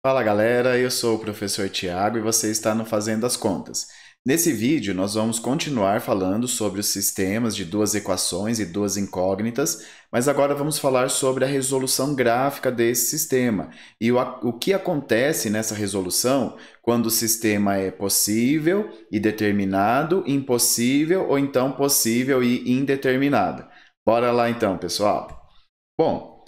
Fala galera, eu sou o professor Tiago e você está no Fazendo as Contas. Nesse vídeo, nós vamos continuar falando sobre os sistemas de duas equações e duas incógnitas, mas agora vamos falar sobre a resolução gráfica desse sistema e o que acontece nessa resolução quando o sistema é possível e determinado, impossível ou então possível e indeterminado. Bora lá então, pessoal. Bom,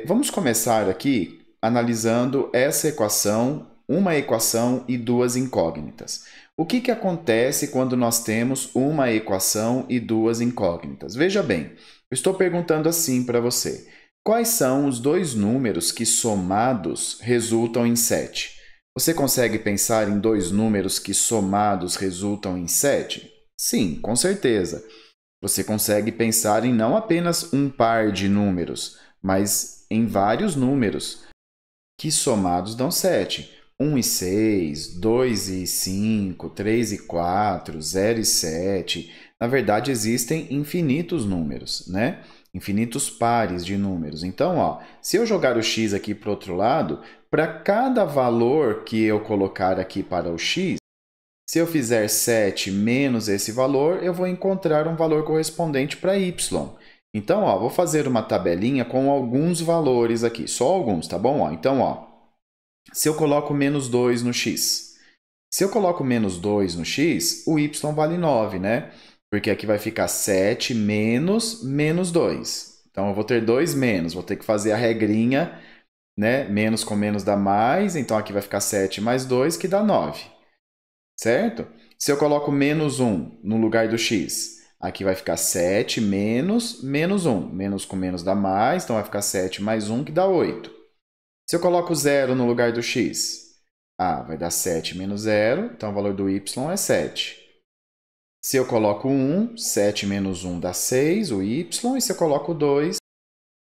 vamos começar aqui analisando essa equação, uma equação e duas incógnitas. O que acontece quando nós temos uma equação e duas incógnitas? Veja bem, eu estou perguntando assim para você. Quais são os dois números que somados resultam em 7? Você consegue pensar em dois números que somados resultam em 7? Sim, com certeza. Você consegue pensar em não apenas um par de números, mas em vários números que somados dão 7. 1 e 6, 2 e 5, 3 e 4, 0 e 7. Na verdade, existem infinitos números, né? Infinitos pares de números. Então, ó, se eu jogar o x aqui para o outro lado, para cada valor que eu colocar aqui para o x, se eu fizer 7 menos esse valor, eu vou encontrar um valor correspondente para y. Então, ó, vou fazer uma tabelinha com alguns valores aqui, só alguns, tá bom? Ó, então, ó, se eu coloco menos 2 no x, se eu coloco menos 2 no x, o y vale 9, né? Porque aqui vai ficar 7 menos menos 2. Então, eu vou ter 2 menos, vou ter que fazer a regrinha, né? Menos com menos dá mais, então aqui vai ficar 7 mais 2, que dá 9. Certo? Se eu coloco menos 1 no lugar do x, aqui vai ficar 7 menos menos 1. Menos com menos dá mais, então vai ficar 7 mais 1, que dá 8. Se eu coloco 0 no lugar do x, vai dar 7 menos 0, então o valor do y é 7. Se eu coloco 1, 7 menos 1 dá 6, o y, e se eu coloco 2,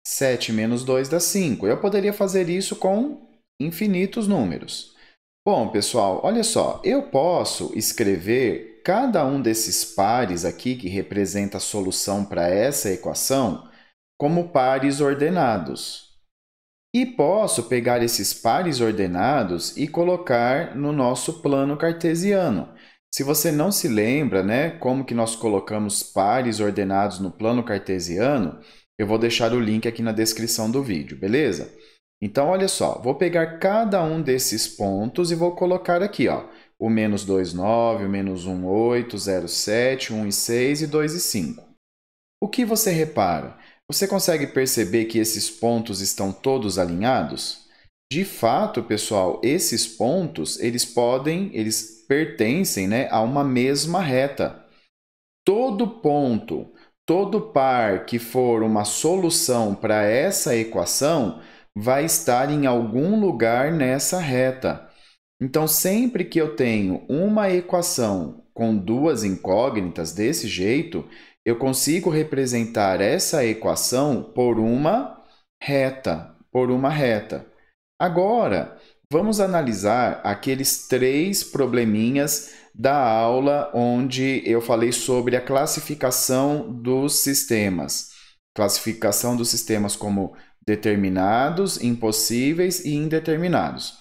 7 menos 2 dá 5. Eu poderia fazer isso com infinitos números. Bom, pessoal, olha só, eu posso escrever cada um desses pares aqui que representa a solução para essa equação como pares ordenados. E posso pegar esses pares ordenados e colocar no nosso plano cartesiano. Se você não se lembra, né, como que nós colocamos pares ordenados no plano cartesiano, eu vou deixar o link aqui na descrição do vídeo, beleza? Então, olha só, vou pegar cada um desses pontos e vou colocar aqui, ó, o menos 2, 9, o menos 1, 8, 0, 7, 1 e 6 e 2 e 5. O que você repara? Você consegue perceber que esses pontos estão todos alinhados? De fato, pessoal, esses pontos, eles pertencem, né, a uma mesma reta. Todo ponto, todo par que for uma solução para essa equação vai estar em algum lugar nessa reta. Então, sempre que eu tenho uma equação com duas incógnitas desse jeito, eu consigo representar essa equação por uma reta, Agora, vamos analisar aqueles 3 probleminhas da aula onde eu falei sobre a classificação dos sistemas. Classificação dos sistemas como determinados, impossíveis e indeterminados.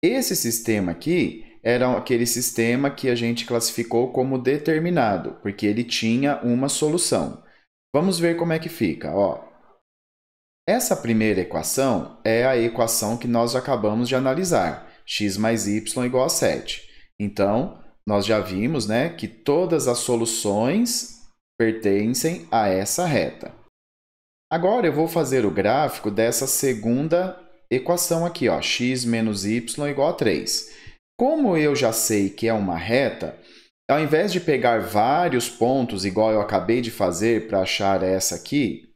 Esse sistema aqui era aquele sistema que a gente classificou como determinado, porque ele tinha uma solução. Vamos ver como é que fica. Ó, essa primeira equação é a equação que nós acabamos de analisar, x mais y igual a 7. Então, nós já vimos, né, que todas as soluções pertencem a essa reta. Agora eu vou fazer o gráfico dessa segunda equação aqui, ó, x menos y igual a 3. Como eu já sei que é uma reta, ao invés de pegar vários pontos, igual eu acabei de fazer para achar essa aqui,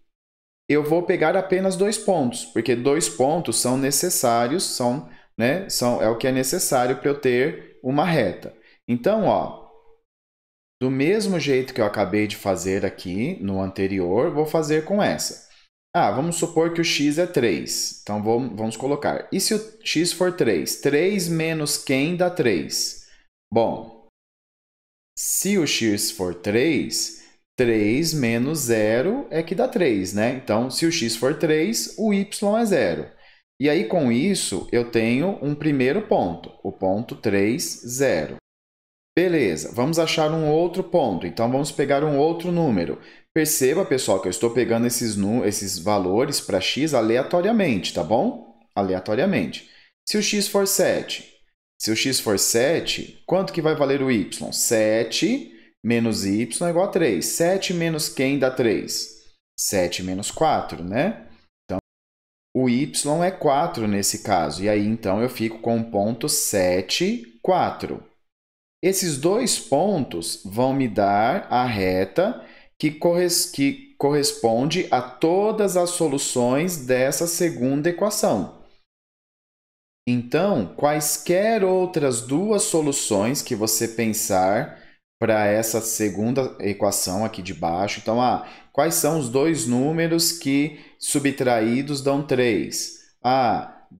eu vou pegar apenas 2 pontos, porque 2 pontos são necessários, é o que é necessário para eu ter uma reta. Então, ó, do mesmo jeito que eu acabei de fazer aqui no anterior, vou fazer com essa. Vamos supor que o x é 3. Então, vamos colocar. E se o x for 3? 3 menos quem dá 3? Bom, se o x for 3, 3 menos 0 é que dá 3, né? Então, se o x for 3, o y é 0. E aí, com isso, eu tenho um primeiro ponto, o ponto 3, 0. Beleza, vamos achar um outro ponto. Então, vamos pegar um outro número. Perceba, pessoal, que eu estou pegando esses valores para x aleatoriamente, tá bom? Aleatoriamente. Se o x for 7, quanto que vai valer o y? 7 menos y é igual a 3. 7 menos quem dá 3? 7 menos 4, né? Então, o y é 4 nesse caso. E aí, então, eu fico com o ponto 7, 4. Esses dois pontos vão me dar a reta que corresponde a todas as soluções dessa segunda equação. Então, quaisquer outras duas soluções que você pensar para essa segunda equação aqui de baixo. Então, quais são os dois números que subtraídos dão 3?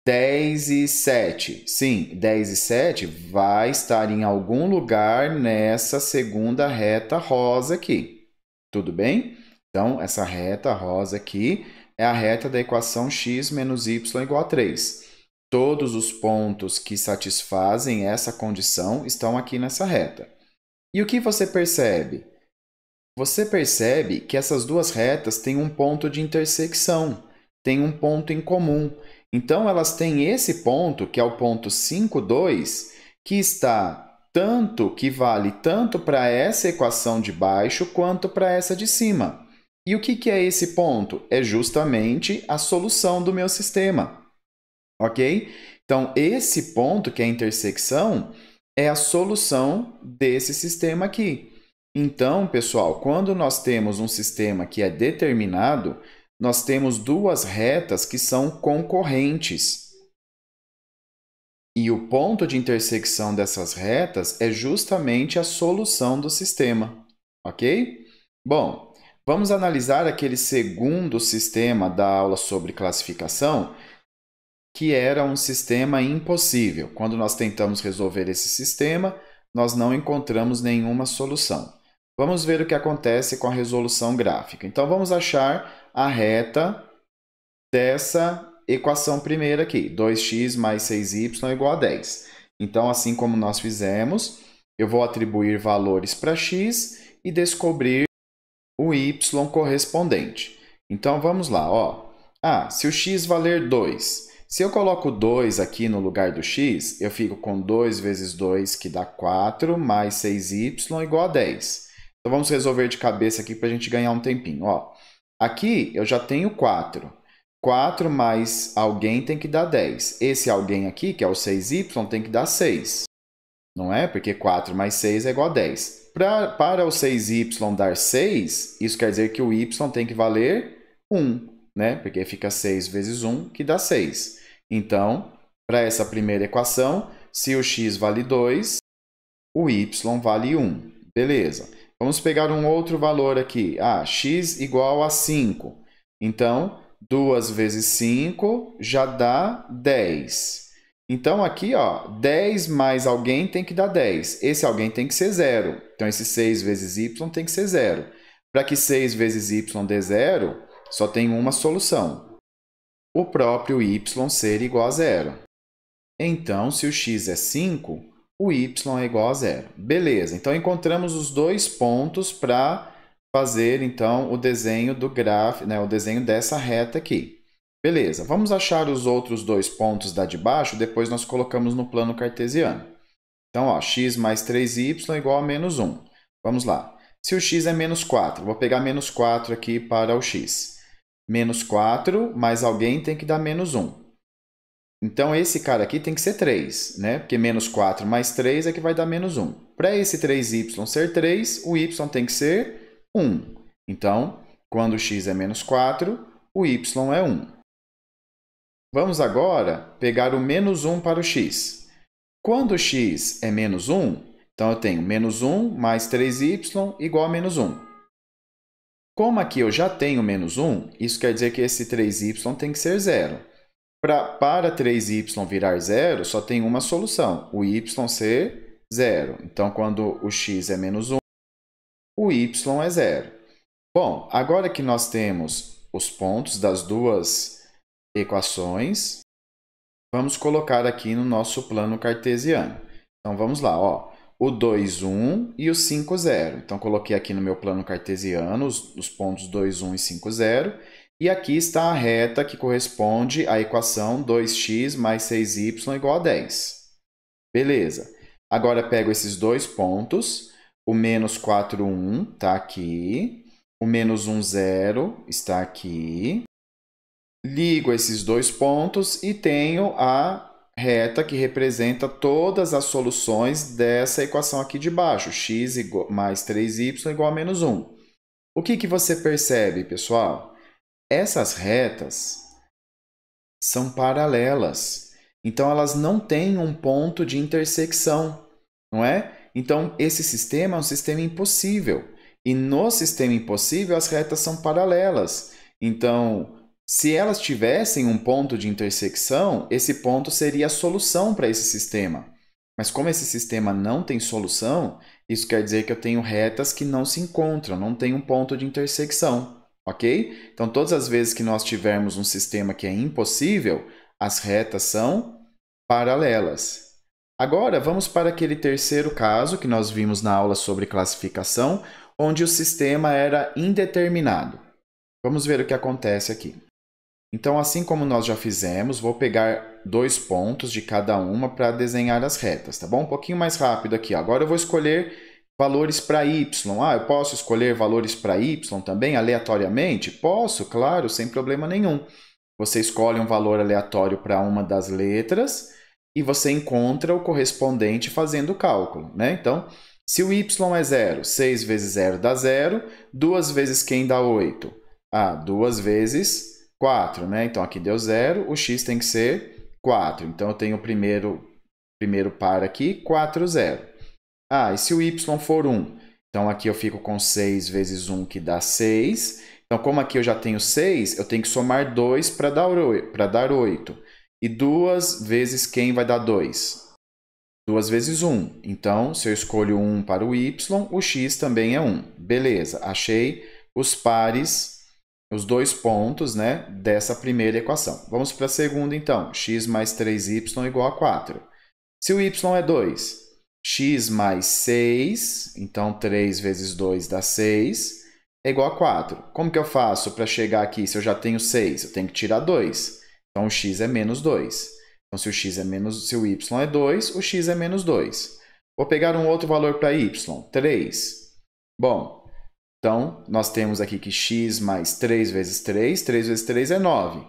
10 e 7. Sim, 10 e 7 vai estar em algum lugar nessa segunda reta rosa aqui. Tudo bem? Então, essa reta rosa aqui é a reta da equação x menos y igual a 3. Todos os pontos que satisfazem essa condição estão aqui nessa reta. E o que você percebe? Você percebe que essas duas retas têm um ponto de intersecção, têm um ponto em comum. Então, elas têm esse ponto, que é o ponto 5, 2, que que vale tanto para essa equação de baixo quanto para essa de cima. E o que é esse ponto? É justamente a solução do meu sistema. Ok? Então, esse ponto, que é a intersecção, é a solução desse sistema aqui. Então, pessoal, quando nós temos um sistema que é determinado, nós temos duas retas que são concorrentes. E o ponto de intersecção dessas retas é justamente a solução do sistema. Ok? Bom, vamos analisar aquele segundo sistema da aula sobre classificação, que era um sistema impossível. Quando nós tentamos resolver esse sistema, nós não encontramos nenhuma solução. Vamos ver o que acontece com a resolução gráfica. Então, vamos achar a reta dessa equação primeira aqui. 2x mais 6y é igual a 10. Então, assim como nós fizemos, eu vou atribuir valores para x e descobrir o y correspondente. Então, vamos lá. Se o x valer 2... Se eu coloco 2 aqui no lugar do x, eu fico com 2 vezes 2, que dá 4, mais 6y igual a 10. Então, vamos resolver de cabeça aqui para a gente ganhar um tempinho. Aqui eu já tenho 4. 4 mais alguém tem que dar 10. Esse alguém aqui, que é o 6y, tem que dar 6. Não é? Porque 4 mais 6 é igual a 10. Para o 6y dar 6, isso quer dizer que o y tem que valer 1, né? Porque fica 6 vezes 1, que dá 6. Então, para essa primeira equação, se o x vale 2, o y vale 1. Beleza. Vamos pegar um outro valor aqui. X igual a 5. Então, 2 vezes 5 já dá 10. Então, aqui, 10 mais alguém tem que dar 10. Esse alguém tem que ser 0. Então, esse 6 vezes y tem que ser 0. Para que 6 vezes y dê 0, só tem uma solução. O próprio y ser igual a 0. Então, se o x é 5, o y é igual a 0. Beleza, então encontramos os dois pontos para fazer então o desenho do gráfico, né, o desenho dessa reta aqui. Beleza, vamos achar os outros dois pontos da de baixo, depois nós colocamos no plano cartesiano. Então, x mais 3y é igual a menos 1. Vamos lá. Se o x é menos 4, vou pegar menos 4 aqui para o x. Menos 4, mais alguém tem que dar menos 1. Então, esse cara aqui tem que ser 3, né? Porque menos 4 mais 3 é que vai dar menos 1. Para esse 3y ser 3, o y tem que ser 1. Então, quando x é menos 4, o y é 1. Vamos agora pegar o menos 1 para o x. Quando x é menos 1, então eu tenho menos 1 mais 3y igual a menos 1. Como aqui eu já tenho menos 1, isso quer dizer que esse 3y tem que ser 0. Para 3y virar 0, só tem uma solução, o y ser 0. Então, quando o x é menos 1, o y é 0. Bom, agora que nós temos os pontos das duas equações, vamos colocar aqui no nosso plano cartesiano. Então, vamos lá, ó. O 2, 1 e o 5, 0. Então, coloquei aqui no meu plano cartesiano os pontos 2, 1 e 5, 0. E aqui está a reta que corresponde à equação 2x mais 6y igual a 10. Beleza. Agora, pego esses dois pontos. O menos 4, 1 está aqui. O menos 1, 0 está aqui. Ligo esses dois pontos e tenho a reta que representa todas as soluções dessa equação aqui de baixo, x mais 3y igual a menos 1. O que você percebe, pessoal? Essas retas são paralelas, então elas não têm um ponto de intersecção, não é? Então, esse sistema é um sistema impossível, e no sistema impossível as retas são paralelas. Então, se elas tivessem um ponto de intersecção, esse ponto seria a solução para esse sistema. Mas como esse sistema não tem solução, isso quer dizer que eu tenho retas que não se encontram, não tem um ponto de intersecção, ok? Então, todas as vezes que nós tivermos um sistema que é impossível, as retas são paralelas. Agora, vamos para aquele terceiro caso que nós vimos na aula sobre classificação, onde o sistema era indeterminado. Vamos ver o que acontece aqui. Então, assim como nós já fizemos, vou pegar dois pontos de cada uma para desenhar as retas, tá bom? Um pouquinho mais rápido aqui. Agora eu vou escolher valores para y. Eu posso escolher valores para y também, aleatoriamente? Posso, claro, sem problema nenhum. Você escolhe um valor aleatório para uma das letras e você encontra o correspondente fazendo o cálculo, né? Então, se o y é 0, 6 vezes 0 dá 0. 2 vezes quem dá 8? 2 vezes 4, né? Então, aqui deu 0, o x tem que ser 4. Então, eu tenho o primeiro par aqui, 4, 0. E se o y for 1? Então, aqui eu fico com 6 vezes 1, que dá 6. Então, como aqui eu já tenho 6, eu tenho que somar 2 para dar 8. E 2 vezes quem vai dar 2? 2 vezes 1. Então, se eu escolho 1 para o y, o x também é 1. Beleza, achei os pares, os dois pontos, né, dessa primeira equação. Vamos para a segunda, então. X mais 3y igual a 4. Se o y é 2, x mais 6, então 3 vezes 2 dá 6, é igual a 4. Como que eu faço para chegar aqui se eu já tenho 6? Eu tenho que tirar 2. Então, o x é menos 2. Então, se o y é 2, o x é menos 2. Vou pegar um outro valor para y, 3. Bom, então, nós temos aqui que x mais 3 vezes 3, 3 vezes 3 é 9.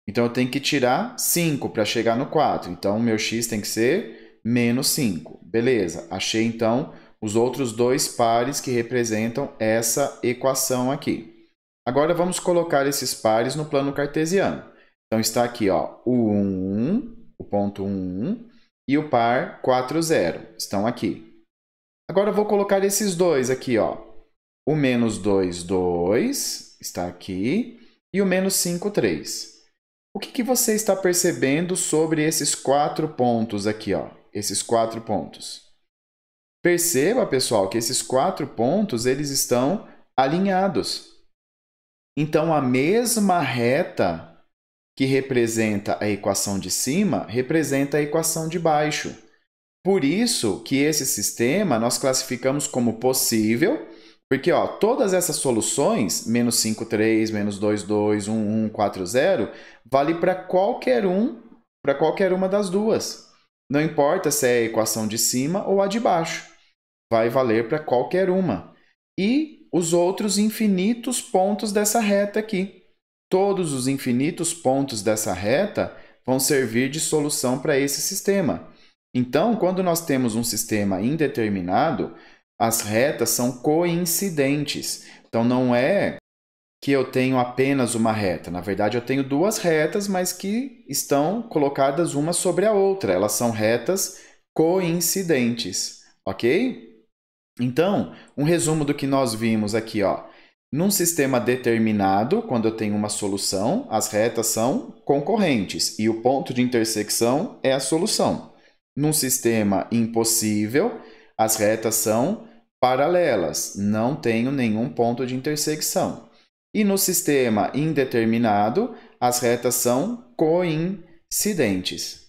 Então, eu tenho que tirar 5 para chegar no 4. Então, o meu x tem que ser menos 5. Beleza, achei então os outros dois pares que representam essa equação aqui. Agora, vamos colocar esses pares no plano cartesiano. Então, está aqui ó, o 1, o ponto 1, e o par 4, 0. Estão aqui. Agora, eu vou colocar esses dois aqui, ó. O menos 2, 2, está aqui, e o menos 5, 3. O que você está percebendo sobre esses 4 pontos aqui, ó? Esses 4 pontos. Perceba, pessoal, que esses 4 pontos eles estão alinhados. Então, a mesma reta que representa a equação de cima representa a equação de baixo. Por isso que esse sistema nós classificamos como possível. Porque ó, todas essas soluções, menos 5, 3, menos 2, 2, 1, 1, 4, 0, vale para qualquer uma das duas. Não importa se é a equação de cima ou a de baixo. Vai valer para qualquer uma. E os outros infinitos pontos dessa reta aqui. Todos os infinitos pontos dessa reta vão servir de solução para esse sistema. Então, quando nós temos um sistema indeterminado, as retas são coincidentes. Então, não é que eu tenho apenas uma reta. Na verdade, eu tenho duas retas, mas que estão colocadas uma sobre a outra. Elas são retas coincidentes, ok? Então, um resumo do que nós vimos aqui, ó. Num sistema determinado, quando eu tenho uma solução, as retas são concorrentes e o ponto de intersecção é a solução. Num sistema impossível, as retas são paralelas, não tenho nenhum ponto de intersecção. E no sistema indeterminado, as retas são coincidentes.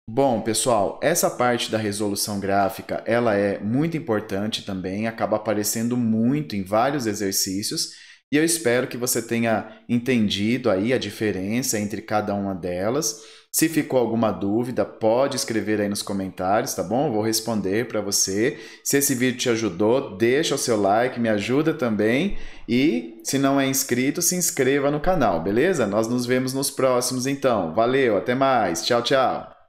Bom, pessoal, essa parte da resolução gráfica, ela é muito importante também, acaba aparecendo muito em vários exercícios, e eu espero que você tenha entendido aí a diferença entre cada uma delas. Se ficou alguma dúvida, pode escrever aí nos comentários, tá bom? Eu vou responder para você. Se esse vídeo te ajudou, deixa o seu like, me ajuda também. E se não é inscrito, se inscreva no canal, beleza? Nós nos vemos nos próximos então. Valeu, até mais. Tchau, tchau.